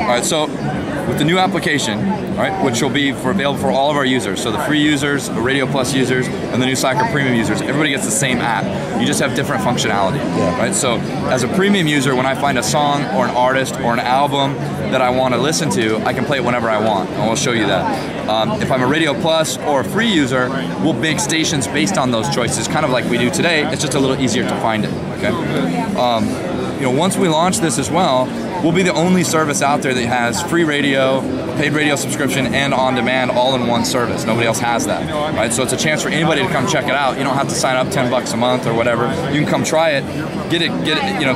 All right, so with the new application, all right, which will be available for all of our users, so the free users, the Radio Plus users, and the new Slacker Premium users, everybody gets the same app. You just have different functionality, right? So as a premium user, when I find a song or an artist or an album that I want to listen to, I can play it whenever I want, and we'll show you that. If I'm a Radio Plus or a free user, we'll make stations based on those choices, kind of like we do today. It's just a little easier to find it, okay? Once we launch this as well, we'll be the only service out there that has free radio, paid radio subscription, and on-demand all in one service. Nobody else has that, right? So it's a chance for anybody to come check it out. You don't have to sign up $10 a month or whatever. You can come try it, get it,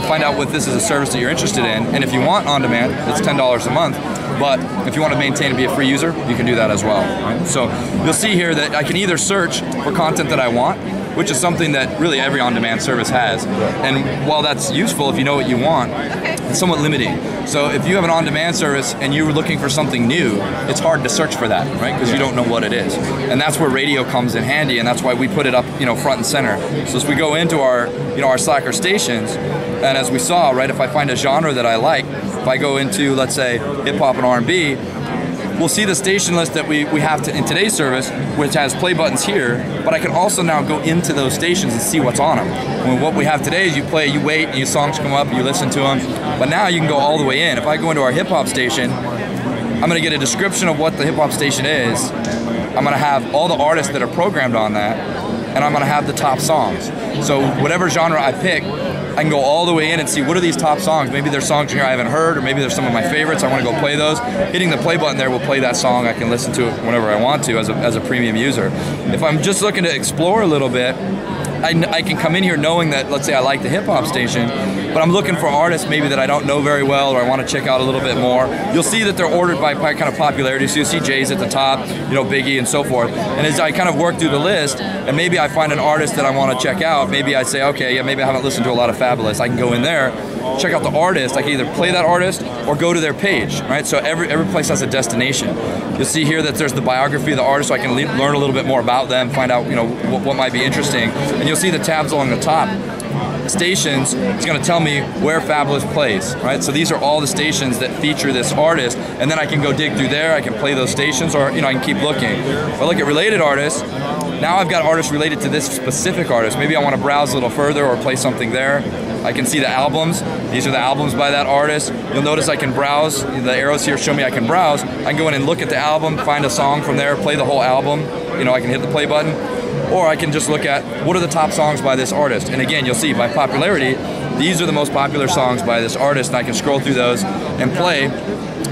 find out what this is a service that you're interested in. And if you want on-demand, it's $10 a month. But if you want to maintain and be a free user, you can do that as well. Right? So you'll see here that I can either search for content that I want, which is something that really every on-demand service has. And while that's useful if you know what you want, it's somewhat limiting. So if you have an on-demand service and you're looking for something new, it's hard to search for that, right? Because you don't know what it is. And that's where radio comes in handy, and that's why we put it up, front and center. So as we go into our, our Slacker stations, and as we saw, right, if I find a genre that I like, if I go into, let's say, hip-hop and R&B, we'll see the station list that we have in today's service, which has play buttons here, but I can also now go into those stations and see what's on them. When what we have today is you play, you wait, and your songs come up, and you listen to them, but now you can go all the way in. If I go into our hip-hop station, I'm going to get a description of what the hip-hop station is. I'm going to have all the artists that are programmed on that, and I'm going to have the top songs. So whatever genre I pick, I can go all the way in and see what are these top songs. Maybe there's songs here I haven't heard, or maybe there's some of my favorites. I want to go play those. Hitting the play button there will play that song. I can listen to it whenever I want to as a premium user. If I'm just looking to explore a little bit, I can come in here knowing that, let's say I like the hip-hop station, but I'm looking for artists maybe that I don't know very well or I want to check out a little bit more. You'll see that they're ordered by kind of popularity, so you'll see Jay's at the top, Biggie and so forth. And as I kind of work through the list, and maybe I find an artist that I want to check out, maybe I say, okay, yeah, maybe I haven't listened to a lot of Fabulous. I can go in there, check out the artist. I can either play that artist or go to their page, right? So every place has a destination. You'll see here that there's the biography of the artist, so I can learn a little bit more about them, find out, what might be interesting. And you'll see the tabs along the top. Stations, it's going to tell me where Fabulous plays, right? So these are all the stations that feature this artist, and then I can go dig through there, I can play those stations, or I can keep looking. If I look at related artists, now I've got artists related to this specific artist. Maybe I want to browse a little further or play something there. I can see the albums. These are the albums by that artist. You'll notice I can browse. The arrows here show me I can browse. I can go in and look at the album, find a song from there, play the whole album. I can hit the play button. Or I can just look at what are the top songs by this artist. And again, you'll see by popularity, these are the most popular songs by this artist, and I can scroll through those and play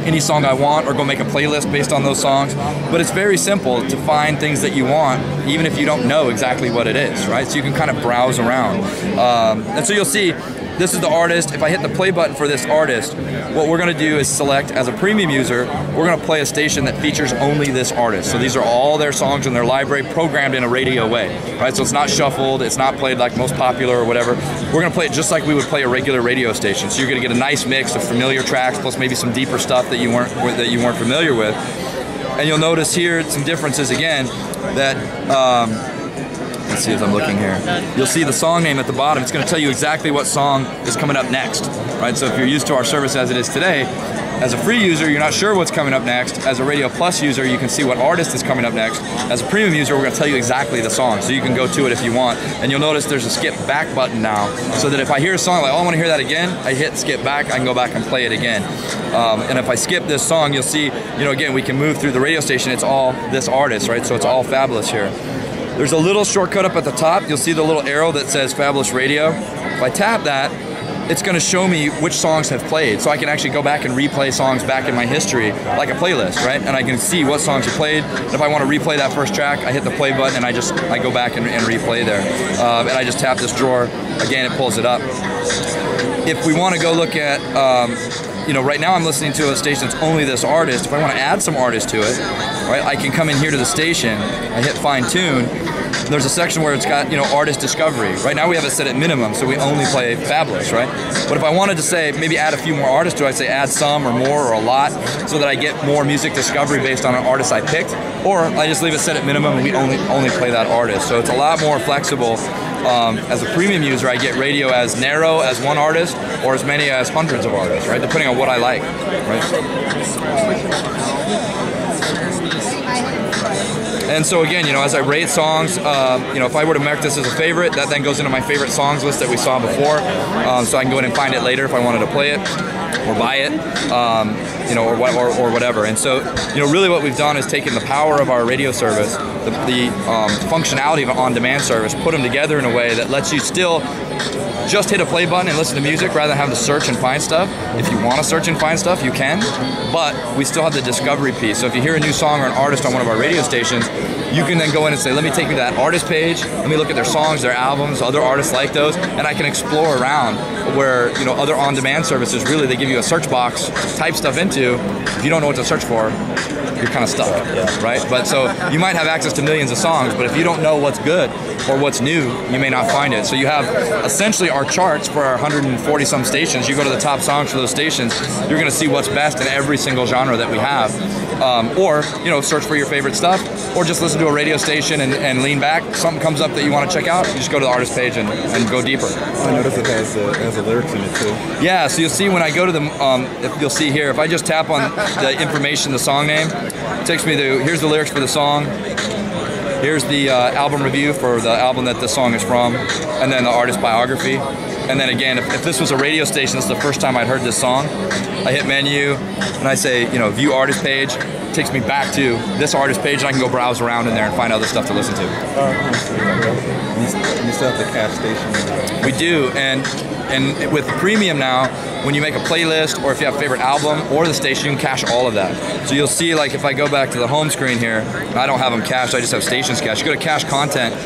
any song I want or go make a playlist based on those songs. But it's very simple to find things that you want, even if you don't know exactly what it is, right? So you can kind of browse around. And so you'll see, this is the artist. If I hit the play button for this artist, what we're going to do is select, as a premium user, we're going to play a station that features only this artist. So these are all their songs in their library programmed in a radio way, right? So it's not shuffled, it's not played like most popular or whatever. We're going to play it just like we would play a regular radio station. So you're going to get a nice mix of familiar tracks plus maybe some deeper stuff that you weren't familiar with. And you'll notice here some differences again that let's see as I'm looking here. You'll see the song name at the bottom. It's going to tell you exactly what song is coming up next, right? So if you're used to our service as it is today, as a free user, you're not sure what's coming up next. As a Radio Plus user, you can see what artist is coming up next. As a premium user, we're going to tell you exactly the song, so you can go to it if you want. And you'll notice there's a skip back button now, so that if I hear a song like, oh, I want to hear that again, I hit skip back, I can go back and play it again. And if I skip this song, you'll see, again, we can move through the radio station. It's all this artist, right? So it's all Fabulous here. There's a little shortcut up at the top. You'll see the little arrow that says Fabulous Radio. If I tap that, it's going to show me which songs have played. So I can actually go back and replay songs back in my history, like a playlist, right? And I can see what songs are played. And if I want to replay that first track, I hit the play button and I go back and replay there. And I just tap this drawer. Again, it pulls it up. If we want to go look at, right now I'm listening to a station that's only this artist. If I want to add some artists to it, right, I can come in here to the station, I hit fine tune. There's a section where it's got, artist discovery. Right now we have it set at minimum, so we only play Fabulous, right? But if I wanted to say, maybe add a few more artists to it, I'd say add some or more or a lot, so that I get more music discovery based on an artist I picked. Or I just leave it set at minimum and we only play that artist. So it's a lot more flexible As a premium user, I get radio as narrow as one artist or as many as hundreds of artists, right? Depending on what I like, right? And so again, you know, as I rate songs, you know, if I were to mark this as a favorite, that then goes into my favorite songs list that we saw before. So I can go in and find it later if I wanted to play it or buy it, you know, or whatever. And so, you know, really what we've done is taken the power of our radio service, the functionality of an on-demand service, put them together in a way that lets you still just hit a play button and listen to music rather than have to search and find stuff. If you want to search and find stuff, you can, but we still have the discovery piece. So if you hear a new song or an artist on one of our radio stations, you can then go in and say, let me take me to that artist page, let me look at their songs, their albums, other artists like those, and I can explore around where, you know, other on-demand services, really, they give you a search box to type stuff into. If you don't know what to search for, you're kind of stuck, right? But so you might have access to millions of songs, but if you don't know what's good or what's new, you may not find it. So you have essentially our charts for our 140 some stations. You go to the top songs for those stations, you're going to see what's best in every single genre that we have. Or, you know, search for your favorite stuff, or just listen to a radio station and lean back. Something comes up that you want to check out, you just go to the artist page and go deeper. I noticed it has the lyrics in it too. Yeah, so you'll see when I go to the, you'll see here, if I just tap on the information, the song name, it takes me to, here's the lyrics for the song, here's the album review for the album that the song is from, and then the artist biography. And then again, if this was a radio station, this is the first time I'd heard this song, I hit menu, and I say, you know, view artist page. It takes me back to this artist page, and I can go browse around in there and find other stuff to listen to. You still have the cache station? We do, and with premium now, when you make a playlist, or if you have a favorite album or the station, you can cache all of that. So you'll see, like, if I go back to the home screen here, I don't have them cached, I just have stations cached. You go to cache content,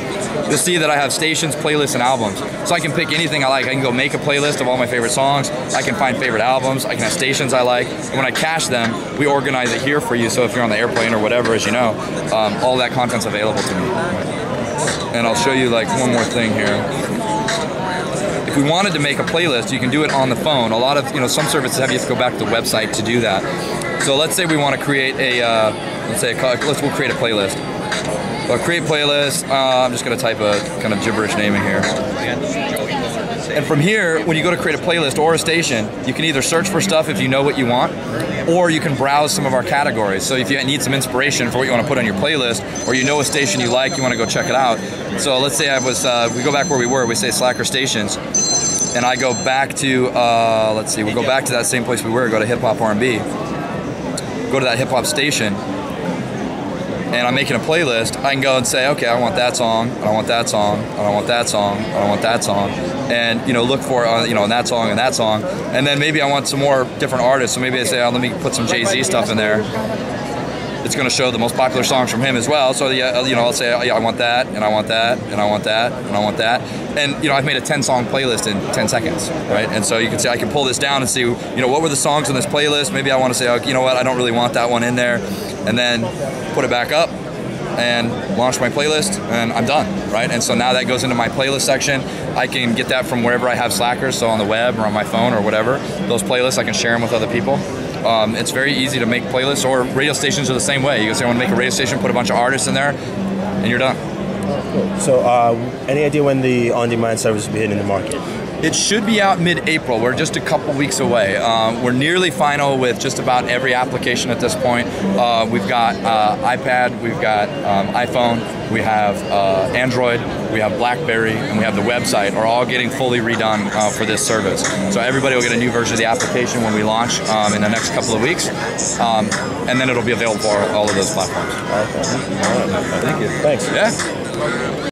you'll see that I have stations, playlists, and albums. So I can pick anything I like. I can go make a playlist of all my favorite songs. I can find favorite albums. I can have stations I like. And when I cache them, we organize it here for you. So if you're on the airplane or whatever, as you know, all that content's available to me. And I'll show you, like, one more thing here. If we wanted to make a playlist, you can do it on the phone. A lot of, you know, some services have you have to go back to the website to do that. So let's say we want to create a, we'll create a playlist. I'll create playlist. I'm just going to type a kind of gibberish name in here. And from here, when you go to create a playlist or a station, you can either search for stuff if you know what you want, or you can browse some of our categories. So if you need some inspiration for what you want to put on your playlist, or you know a station you like, you want to go check it out. So let's say we go back where we were, we say Slacker stations, and I go back to, let's see, we'll go back to that same place we were, go to hip hop R&B, go to that hip hop station, and I'm making a playlist, I can go and say, okay, I want that song, and I want that song, and I want that song, and I want that song, and, you know, look for, you know, that song, and then maybe I want some more different artists, so maybe I say, oh, let me put some Jay-Z stuff in there. It's going to show the most popular songs from him as well, so, you know, I'll say, oh, yeah, I want that, and I want that, and I want that, and I want that, and, you know, I've made a 10-song playlist in 10 seconds, right? And so you can say, I can pull this down and see, you know, what were the songs in this playlist? Maybe I want to say, oh, you know what, I don't really want that one in there, and then put it back up and launch my playlist, and I'm done, right? And so now that goes into my playlist section. I can get that from wherever I have Slackers, so on the web or on my phone or whatever. Those playlists, I can share them with other people. It's very easy to make playlists, or radio stations are the same way. You can say, I want to make a radio station, put a bunch of artists in there, and you're done. Cool. So any idea when the on-demand service will be hitting the market? It should be out mid-April. We're just a couple weeks away. We're nearly final with just about every application at this point. We've got iPad, we've got iPhone, we have Android, we have BlackBerry, and we have the website are all getting fully redone for this service. So everybody will get a new version of the application when we launch in the next couple of weeks. And then it'll be available for all of those platforms. Okay. All right. Thank you. Thanks. Yeah.